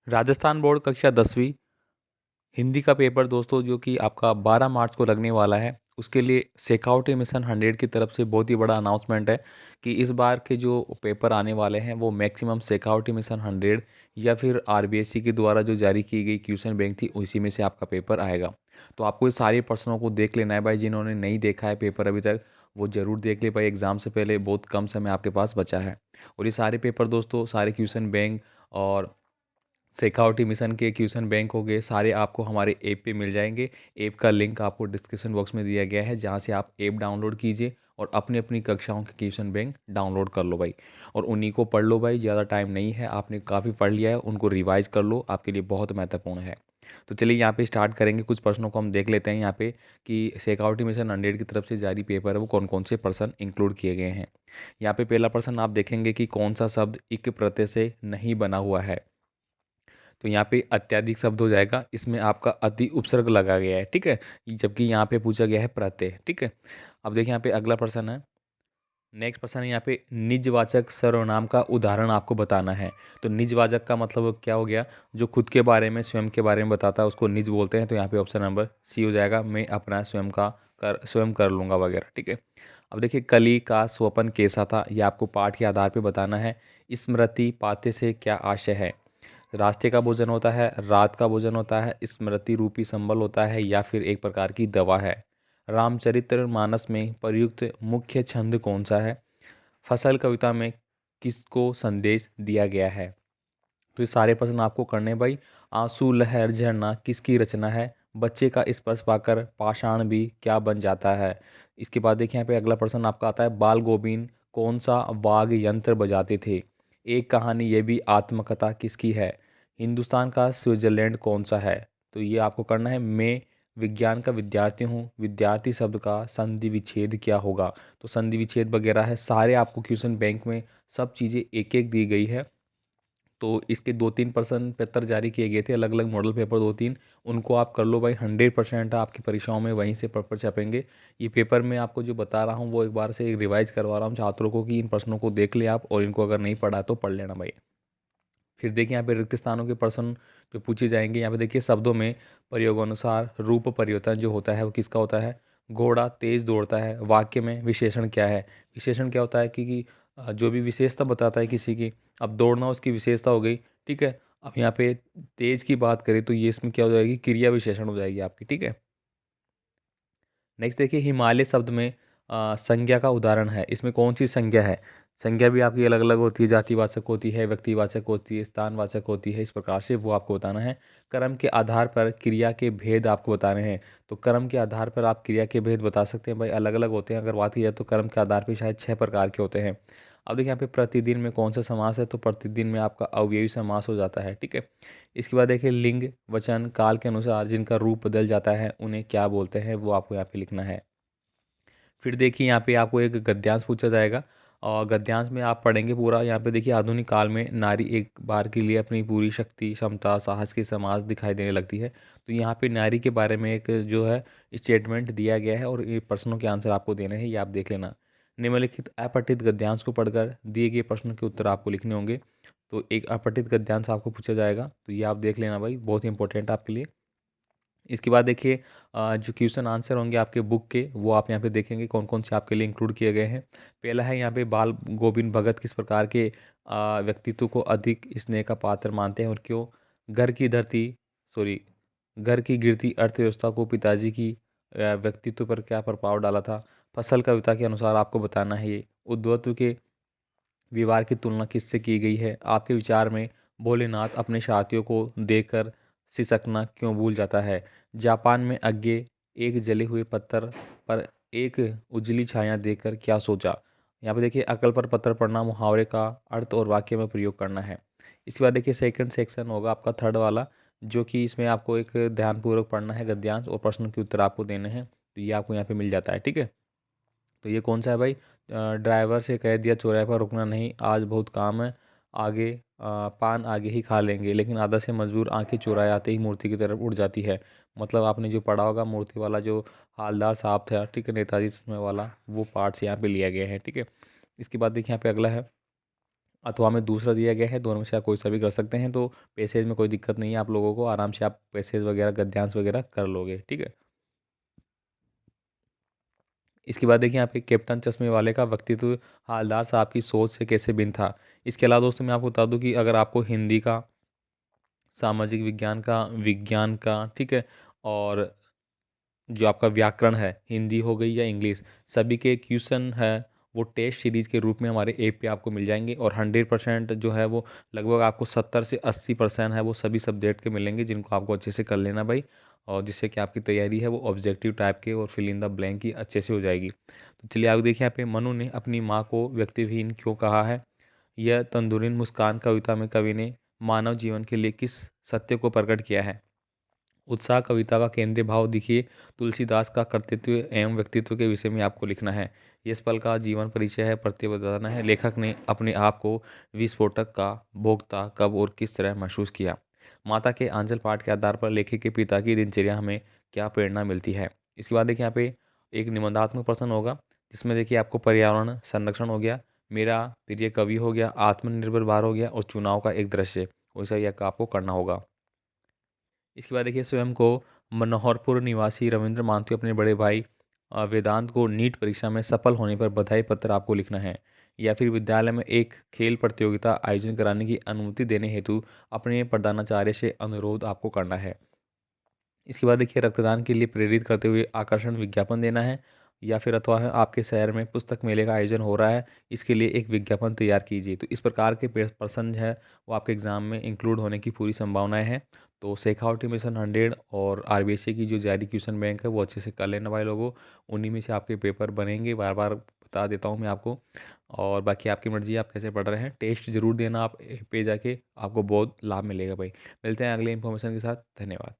Rajasthan board कक्षा 10वीं हिंदी का पेपर दोस्तों जो कि आपका 12 मार्च को लगने वाला है, उसके लिए शेखावटी मिशन 100 की तरफ से बहुत ही बड़ा अनाउंसमेंट है कि इस बार के जो पेपर आने वाले हैं वो मैक्सिमम शेखावटी मिशन 100 या फिर आरबीएससी के द्वारा जो जारी की गई क्वेश्चन बैंक थी उसी में से आपका पेपर आएगा। तो आपको इस सारे प्रश्नों को देख लेना है भाई। जिन्होंने नहीं देखा है पेपर अभी तक वो ज़रूर देख ले भाई। एग्ज़ाम से पहले बहुत कम समय आपके पास बचा है। और ये सारे पेपर दोस्तों, सारे क्वेश्चन बैंक और शेखावटी मिशन के क्वेश्चन बैंक हो गए, सारे आपको हमारे ऐप पे मिल जाएंगे। ऐप का लिंक आपको डिस्क्रिप्शन बॉक्स में दिया गया है, जहाँ से आप ऐप डाउनलोड कीजिए और अपनी अपनी कक्षाओं के क्वेश्चन बैंक डाउनलोड कर लो भाई। और उन्हीं को पढ़ लो भाई, ज़्यादा टाइम नहीं है, आपने काफ़ी पढ़ लिया है, उनको रिवाइज कर लो, आपके लिए बहुत महत्वपूर्ण है। तो चलिए यहाँ पे स्टार्ट करेंगे। कुछ प्रश्नों को हम देख लेते हैं यहाँ पे कि शेखावटी मिशन 100 की तरफ से जारी पेपर है वो कौन कौन से प्रश्न इंक्लूड किए गए हैं। यहाँ पे पहला प्रश्न आप देखेंगे कि कौन सा शब्द इक प्रत्यय से नहीं बना हुआ है। तो यहाँ पे अत्यधिक शब्द हो जाएगा, इसमें आपका अति उपसर्ग लगा गया है, ठीक है। जबकि यहाँ पे पूछा गया है प्रत्यय, ठीक है। अब देखिए यहाँ पे अगला प्रश्न है। नेक्स्ट प्रश्न है यहाँ पे निजवाचक सर्वनाम का उदाहरण आपको बताना है। तो निजवाचक का मतलब क्या हो गया, जो खुद के बारे में स्वयं के बारे में बताता है उसको निज बोलते हैं। तो यहाँ पे ऑप्शन नंबर सी हो जाएगा, मैं अपना स्वयं कर लूँगा वगैरह, ठीक है। अब देखिए कली का स्वपन कैसा था, ये आपको पाठ के आधार पे बताना है। स्मृति पाते से क्या आशय है। रास्ते का भोजन होता है, रात का भोजन होता है, स्मृति रूपी संबल होता है, या फिर एक प्रकार की दवा है। रामचरितमानस में प्रयुक्त मुख्य छंद कौन सा है। फसल कविता में किसको संदेश दिया गया है। तो ये सारे प्रश्न आपको करने भाई। आंसू लहर झरना किसकी रचना है। बच्चे का स्पर्श पाकर पाषाण भी क्या बन जाता है। इसके बाद देखिए यहाँ पे अगला प्रश्न आपका आता है, बाल गोविंद कौन सा वाद्य यंत्र बजाते थे। एक कहानी ये भी आत्मकथा किसकी है। हिंदुस्तान का स्विट्जरलैंड कौन सा है। तो ये आपको करना है। मैं विज्ञान का विद्यार्थी हूँ, विद्यार्थी शब्द का संधि विच्छेद क्या होगा। तो संधि विच्छेद वगैरह है, सारे आपको क्वेश्चन बैंक में सब चीज़ें एक एक दी गई है। तो इसके 2-3 प्रश्न पेपर जारी किए गए थे, अलग अलग मॉडल पेपर 2-3, उनको आप कर लो भाई। 100% आपकी परीक्षाओं में वहीं से पेपर छपेंगे। ये पेपर मैं आपको जो बता रहा हूँ वो एक बार से रिवाइज करवा रहा हूँ छात्रों को कि इन प्रश्नों को देख ले आप, और इनको अगर नहीं पढ़ा तो पढ़ लेना भाई। फिर देखिए यहाँ पे रिक्त स्थानों के प्रश्न जो पूछे जाएंगे। यहाँ पे देखिए शब्दों में प्रयोगानुसार रूप परिवर्तन जो होता है वो किसका होता है। घोड़ा तेज दौड़ता है। वाक्य में विशेषण क्या है। विशेषण क्या होता है कि जो भी विशेषता बताता है किसी की। अब दौड़ना उसकी विशेषता हो गई, ठीक है। अब यहाँ पे तेज की बात करें तो ये इसमें क्या हो जाएगी, क्रिया विशेषण हो जाएगी आपकी, ठीक है। नेक्स्ट देखिए हिमालय शब्द में संज्ञा का उदाहरण है। इसमें कौन सी संज्ञा है। संज्ञा भी आपकी अलग अलग होती है, जातिवाचक होती है, व्यक्तिवाचक होती है, स्थानवाचक होती है, इस प्रकार से वो आपको बताना है। कर्म के आधार पर क्रिया के भेद आपको बताने हैं। तो कर्म के आधार पर आप क्रिया के भेद बता सकते हैं भाई, अलग अलग होते हैं। अगर बात की जाए तो कर्म के आधार पर शायद 6 प्रकार के होते हैं। अब देखिए यहाँ पे प्रतिदिन में कौन सा समास है। तो प्रतिदिन में आपका अवयवी समास हो जाता है, ठीक है। इसके बाद देखिए लिंग वचन काल के अनुसार जिनका रूप बदल जाता है उन्हें क्या बोलते हैं, वो आपको यहाँ पे लिखना है। फिर देखिए यहाँ पे आपको एक गद्यांश पूछा जाएगा, और गद्यांश में आप पढ़ेंगे पूरा। यहाँ पे देखिए आधुनिक काल में नारी एक बार के लिए अपनी पूरी शक्ति क्षमता साहस की समाज दिखाई देने लगती है। तो यहाँ पे नारी के बारे में एक जो है स्टेटमेंट दिया गया है, और ये प्रश्नों के आंसर आपको देने हैं, ये आप देख लेना। निम्नलिखित अपठित गद्यांश को पढ़कर दिए गए प्रश्नों के उत्तर आपको लिखने होंगे। तो एक अपठित गद्यांश आपको पूछा जाएगा, तो ये आप देख लेना भाई, बहुत ही इंपॉर्टेंट आपके लिए। इसके बाद देखिए जो क्वेश्चन आंसर होंगे आपके बुक के, वो आप यहाँ पे देखेंगे कौन कौन से आपके लिए इंक्लूड किए गए हैं। पहला है यहाँ पे बाल गोविंद भगत किस प्रकार के व्यक्तित्व को अधिक स्नेह का पात्र मानते हैं और क्यों। घर की धरती सॉरी घर की गिरती अर्थव्यवस्था को पिताजी की व्यक्तित्व पर क्या प्रभाव डाला था। फसल कविता के अनुसार आपको बताना है ये। उद्धवत्व के व्यवहार की तुलना किससे की गई है। आपके विचार में भोलेनाथ अपने साथियों को देखकर सिसकना क्यों भूल जाता है। जापान में अज्ञे एक जले हुए पत्थर पर एक उजली छाया देखकर क्या सोचा। यहाँ पे देखिए अकल पर पत्थर पड़ना मुहावरे का अर्थ और वाक्य में प्रयोग करना है। इसके बाद देखिए सेकंड सेक्शन होगा आपका थर्ड वाला, जो कि इसमें आपको एक ध्यानपूर्वक पढ़ना है गद्यांश, और प्रश्न के उत्तर आपको देने हैं। तो ये आपको यहाँ पे मिल जाता है, ठीक है। तो ये कौन सा है भाई। ड्राइवर से कह दिया चौराहे पर रुकना नहीं, आज बहुत काम है, आगे पान आगे ही खा लेंगे, लेकिन आधा से मजबूर आंखें चुराए आते ही मूर्ति की तरफ उड़ जाती है। मतलब आपने जो पढ़ा होगा मूर्ति वाला जो हालदार साहब था, ठीक है, नेताजी चश्मे वाला, वो पार्ट से यहाँ पे लिया गया है, ठीक है। इसके बाद देखिए यहाँ पे अगला है अथवा में दूसरा दिया गया है, दोनों में से आप कोई सा भी कर सकते हैं। तो पैसेज में कोई दिक्कत नहीं है आप लोगों को, आराम से आप पैसेज वगैरह गद्यांश वगैरह कर लोगे, ठीक है। इसके बाद देखिए यहाँ पे कैप्टन चश्मे वाले का व्यक्तित्व हालदार साहब की सोच से कैसे भिन्न था। इसके अलावा दोस्तों मैं आपको बता दूं कि अगर आपको हिंदी का, सामाजिक विज्ञान का, ठीक है, और जो आपका व्याकरण है, हिंदी हो गई या इंग्लिश, सभी के क्वेश्चन है वो टेस्ट सीरीज के रूप में हमारे ऐप पे आपको मिल जाएंगे। और 100% जो है वो लगभग आपको 70 से 80% है वो सभी सब्जेक्ट के मिलेंगे, जिनको आपको अच्छे से कर लेना भाई। और जिससे कि आपकी तैयारी है वो ऑब्जेक्टिव टाइप के और फिल इन द ब्लैंक की अच्छे से हो जाएगी। तो चलिए आगे देखिए यहाँ पे मनु ने अपनी माँ को व्यक्तिहीन क्यों कहा है। यह तंदुरीन मुस्कान कविता में कवि ने मानव जीवन के लिए किस सत्य को प्रकट किया है। उत्साह कविता का केंद्रीय भाव देखिए, तुलसीदास का कर्तृत्व एवं व्यक्तित्व के विषय में आपको लिखना है। यश पल का जीवन परिचय है, प्रत्यय बताना है। लेखक ने अपने आप को विस्फोटक का भोक्ता कब और किस तरह महसूस किया। माता के आंचल पाठ के आधार पर लेखक के पिता की दिनचर्या हमें क्या प्रेरणा मिलती है। इसके बाद देखिए यहाँ पे एक निबंधात्मक प्रश्न होगा, जिसमें देखिए आपको पर्यावरण संरक्षण हो गया, मेरा प्रिय कवि हो गया, आत्मनिर्भर भारत हो गया, और चुनाव का एक दृश्य, वैसा ही आपको करना होगा। इसके बाद देखिए स्वयं को मनोहरपुर निवासी रविंद्र मानते अपने बड़े भाई वेदांत को नीट परीक्षा में सफल होने पर बधाई पत्र आपको लिखना है। या फिर विद्यालय में एक खेल प्रतियोगिता आयोजन कराने की अनुमति देने हेतु अपने प्रधानाचार्य से अनुरोध आपको करना है। इसके बाद देखिए रक्तदान के लिए प्रेरित करते हुए आकर्षण विज्ञापन देना है। या फिर अथवा है आपके शहर में पुस्तक मेले का आयोजन हो रहा है, इसके लिए एक विज्ञापन तैयार कीजिए। तो इस प्रकार के प्रश्न है वो आपके एग्जाम में इंक्लूड होने की पूरी संभावनाएं हैं। तो शेखावटी मिशन 100 और आरबीएससी की जो जारी क्वेश्चन बैंक है वो अच्छे से कर लेना भाई लोगों, उन्हीं में से आपके पेपर बनेंगे, बार बार बता देता हूँ मैं आपको। और बाकी आपकी मर्जी है आप कैसे पढ़ रहे हैं, टेस्ट जरूर देना आप पे जाके, आपको बहुत लाभ मिलेगा भाई। मिलते हैं अगले इन्फॉर्मेशन के साथ, धन्यवाद।